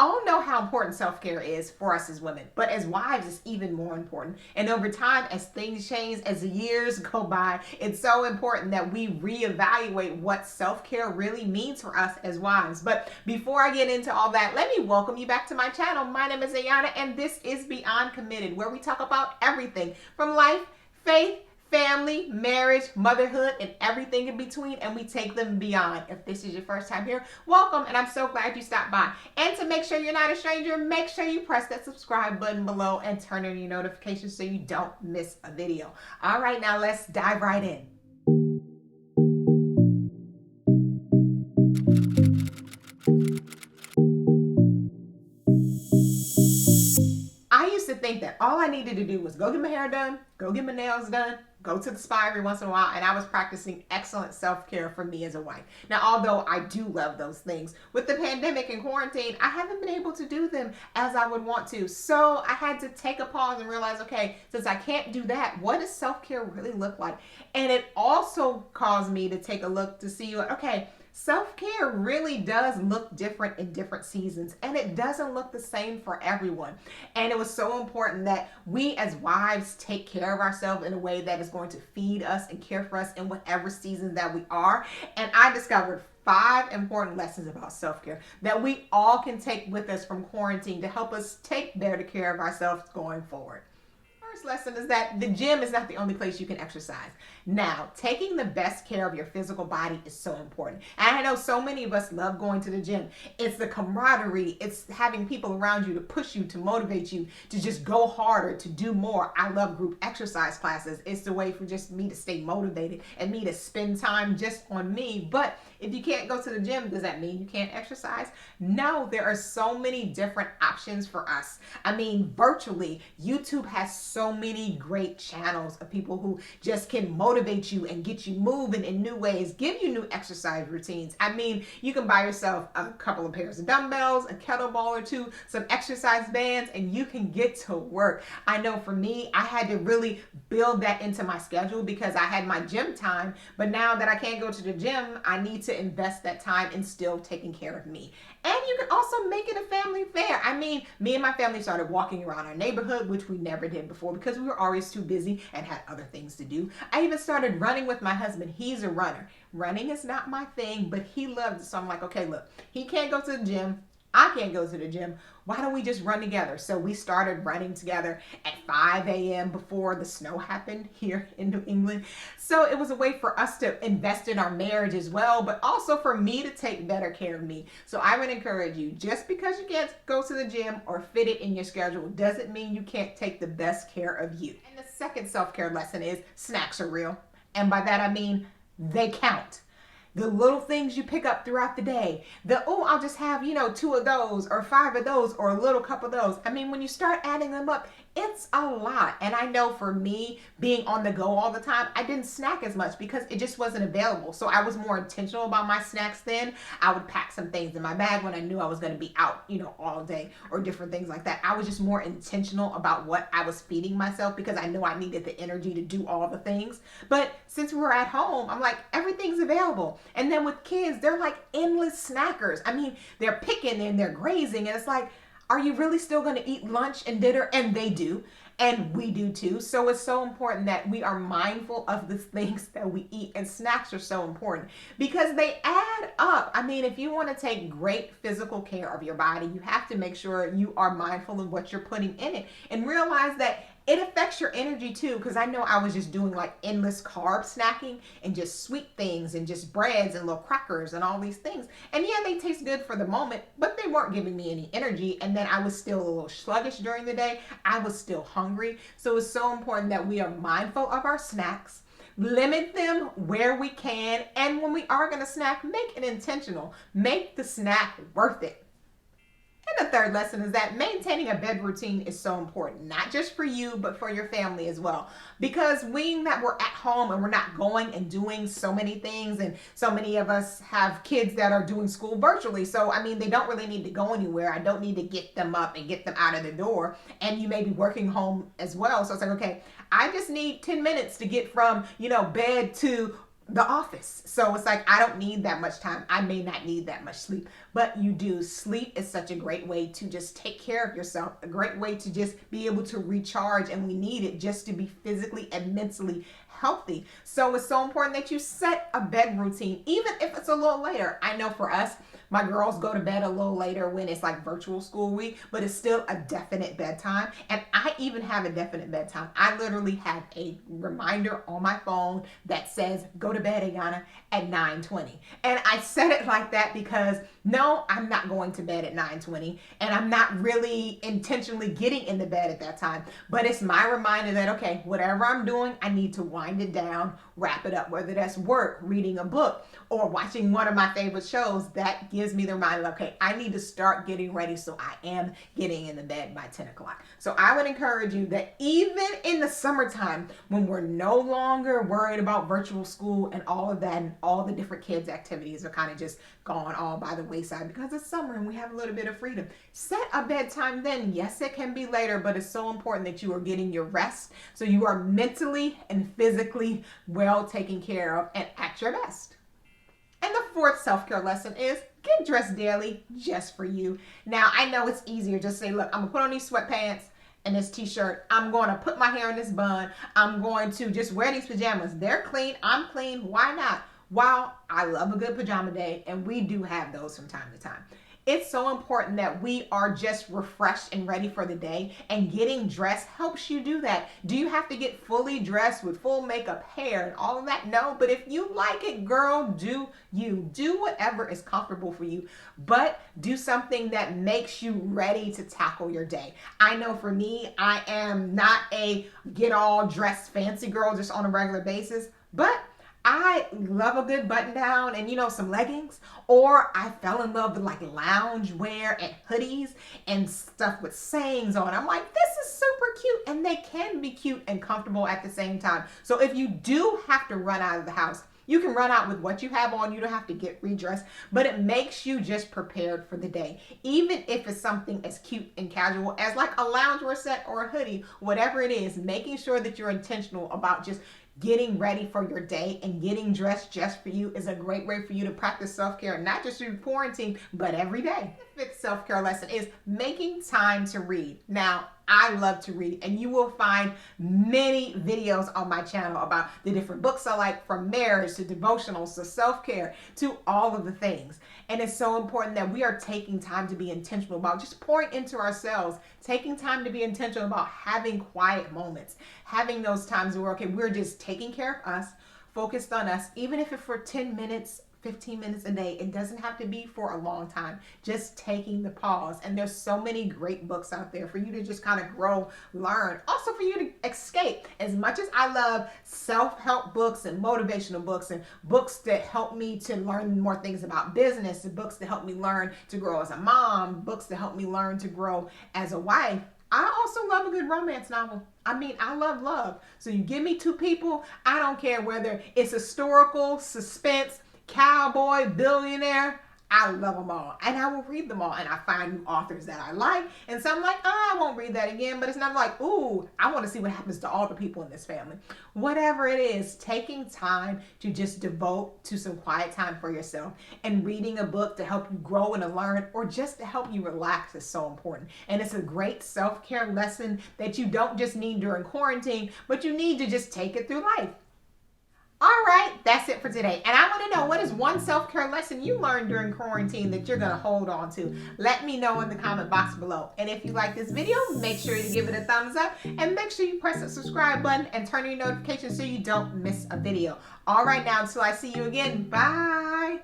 all know how important self-care is for us as women, but as wives, it's even more important. And over time, as things change, as the years go by, it's so important that we reevaluate what self-care really means for us as wives. But before I get into all that, let me welcome you back to my channel. My name is Ayanna, and this is Beyond Committed, where we talk about everything from life, faith, family, marriage, motherhood, and everything in between, and we take them beyond. If this is your first time here, welcome, and I'm so glad you stopped by. And to make sure you're not a stranger, make sure you press that subscribe button below and turn on your notifications so you don't miss a video. All right, now let's dive right in. I used to think that all I needed to do was go get my hair done, go get my nails done, go to the spa every once in a while, and I was practicing excellent self-care for me as a wife. Now, although I do love those things, with the pandemic and quarantine, I haven't been able to do them as I would want to. So I had to take a pause and realize, okay, since I can't do that, what does self-care really look like? And it also caused me to take a look to see, okay, self-care really does look different in different seasons, and it doesn't look the same for everyone. And it was so important that we as wives take care of ourselves in a way that is going to feed us and care for us in whatever season that we are. And I discovered 5 important lessons about self-care that we all can take with us from quarantine to help us take better care of ourselves going forward. First lesson is that the gym is not the only place you can exercise. Now, taking the best care of your physical body is so important. And I know so many of us love going to the gym. It's the camaraderie. It's having people around you to push you, to motivate you, to just go harder, to do more. I love group exercise classes. It's the way for just me to stay motivated and me to spend time just on me. But if you can't go to the gym, does that mean you can't exercise? No, there are so many different options for us. I mean, virtually, YouTube has so many great channels of people who just can motivate you and get you moving in new ways, give you new exercise routines. I mean, you can buy yourself a couple of pairs of dumbbells, a kettlebell or two, some exercise bands, and you can get to work. I know for me, I had to really build that into my schedule because I had my gym time, but now that I can't go to the gym, I need to invest that time in still taking care of me. And you can also make it a family affair. I mean, me and my family started walking around our neighborhood, which we never did before because we were always too busy and had other things to do. I even started running with my husband. He's a runner. Running is not my thing, but he loves it. So I'm like, okay, look, he can't go to the gym. I can't go to the gym. Why don't we just run together? So we started running together at 5 a.m. before the snow happened here in New England. So it was a way for us to invest in our marriage as well, but also for me to take better care of me. So I would encourage you, just because you can't go to the gym or fit it in your schedule doesn't mean you can't take the best care of you. And the second self-care lesson is snacks are real. And by that I mean they count. The little things you pick up throughout the day. I'll just have, 2 of those or 5 of those or a little cup of those. I mean, when you start adding them up, it's a lot. And I know for me, being on the go all the time, I didn't snack as much because it just wasn't available. So I was more intentional about my snacks then. I would pack some things in my bag when I knew I was going to be out, all day or different things like that. I was just more intentional about what I was feeding myself because I knew I needed the energy to do all the things. But since we're at home, I'm like, everything's available. And then with kids, they're like endless snackers. I mean, they're picking and they're grazing, and it's like, are you really still going to eat lunch and dinner? And they do. And we do too. So it's so important that we are mindful of the things that we eat. And snacks are so important because they add up. I mean, if you want to take great physical care of your body, you have to make sure you are mindful of what you're putting in it and realize that it affects your energy too, because I know I was just doing like endless carb snacking and just sweet things and just breads and little crackers and all these things. And yeah, they taste good for the moment, but they weren't giving me any energy. And then I was still a little sluggish during the day. I was still hungry. So it's so important that we are mindful of our snacks, limit them where we can. And when we are going to snack, make it intentional. Make the snack worth it. And the third lesson is that maintaining a bed routine is so important, not just for you, but for your family as well. Because being that we're at home and we're not going and doing so many things, and so many of us have kids that are doing school virtually. So, I mean, they don't really need to go anywhere. I don't need to get them up and get them out of the door. And you may be working home as well. So it's like, okay, I just need 10 minutes to get from, bed to the office. So it's like, I don't need that much time. I may not need that much sleep, but you do. Sleep is such a great way to just take care of yourself, a great way to just be able to recharge. And we need it just to be physically and mentally healthy. So it's so important that you set a bed routine, even if it's a little later. I know for us, my girls go to bed a little later when it's like virtual school week, but it's still a definite bedtime. And I even have a definite bedtime. I literally have a reminder on my phone that says, go to bed, Ayanna, at 9:20. And I set it like that because no, I'm not going to bed at 9:20, and I'm not really intentionally getting in the bed at that time. But it's my reminder that, okay, whatever I'm doing, I need to wind it down, wrap it up, whether that's work, reading a book, or watching one of my favorite shows. That gives me the reminder, okay, I need to start getting ready so I am getting in the bed by 10 o'clock. So I would encourage you that even in the summertime, when we're no longer worried about virtual school and all of that, and all the different kids' activities are kind of just gone all by the wayside because it's summer and we have a little bit of freedom, set a bedtime then. Yes, it can be later, but it's so important that you are getting your rest so you are mentally and physically well taken care of and at your best. And the fourth self-care lesson is get dressed daily just for you. Now, I know it's easier just to say, look, I'm going to put on these sweatpants and this t-shirt. I'm going to put my hair in this bun. I'm going to just wear these pajamas. They're clean. I'm clean. Why not? While I love a good pajama day, and we do have those from time to time, it's so important that we are just refreshed and ready for the day, and getting dressed helps you do that. Do you have to get fully dressed with full makeup, hair, and all of that? No, but if you like it, girl, do you. Do whatever is comfortable for you, but do something that makes you ready to tackle your day. I know for me, I am not a get all dressed fancy girl just on a regular basis, but I love a good button down and, some leggings, or I fell in love with like lounge wear and hoodies and stuff with sayings on. I'm like, this is super cute, and they can be cute and comfortable at the same time. So if you do have to run out of the house, you can run out with what you have on. You don't have to get redressed, but it makes you just prepared for the day. Even if it's something as cute and casual as like a loungewear set or a hoodie, whatever it is, making sure that you're intentional about just getting ready for your day and getting dressed just for you is a great way for you to practice self-care, not just through quarantine, but every day. The fifth self-care lesson is making time to read. Now, I love to read, and you will find many videos on my channel about the different books I like, from marriage to devotionals to self-care to all of the things. And it's so important that we are taking time to be intentional about just pouring into ourselves, taking time to be intentional about having quiet moments, having those times where, okay, we're just taking care of us, focused on us, even if it's for 10 minutes, 15 minutes a day. It doesn't have to be for a long time. Just taking the pause. And there's so many great books out there for you to just kind of grow, learn. Also for you to escape. As much as I love self-help books and motivational books and books that help me to learn more things about business, and books that help me learn to grow as a mom, books that help me learn to grow as a wife, I also love a good romance novel. I mean, I love love. So you give me two people, I don't care whether it's historical, suspense, cowboy, billionaire, I love them all, and I will read them all. And I find new authors that I like, and some like, oh, I won't read that again. But it's not like, ooh, I want to see what happens to all the people in this family. Whatever it is, taking time to just devote to some quiet time for yourself and reading a book to help you grow and to learn, or just to help you relax, is so important. And it's a great self-care lesson that you don't just need during quarantine, but you need to just take it through life. All right, that's it for today. And I want to know, what is one self-care lesson you learned during quarantine that you're going to hold on to? Let me know in the comment box below. And if you like this video, make sure you give it a thumbs up, and make sure you press the subscribe button and turn on your notifications so you don't miss a video. All right, now, until I see you again, bye.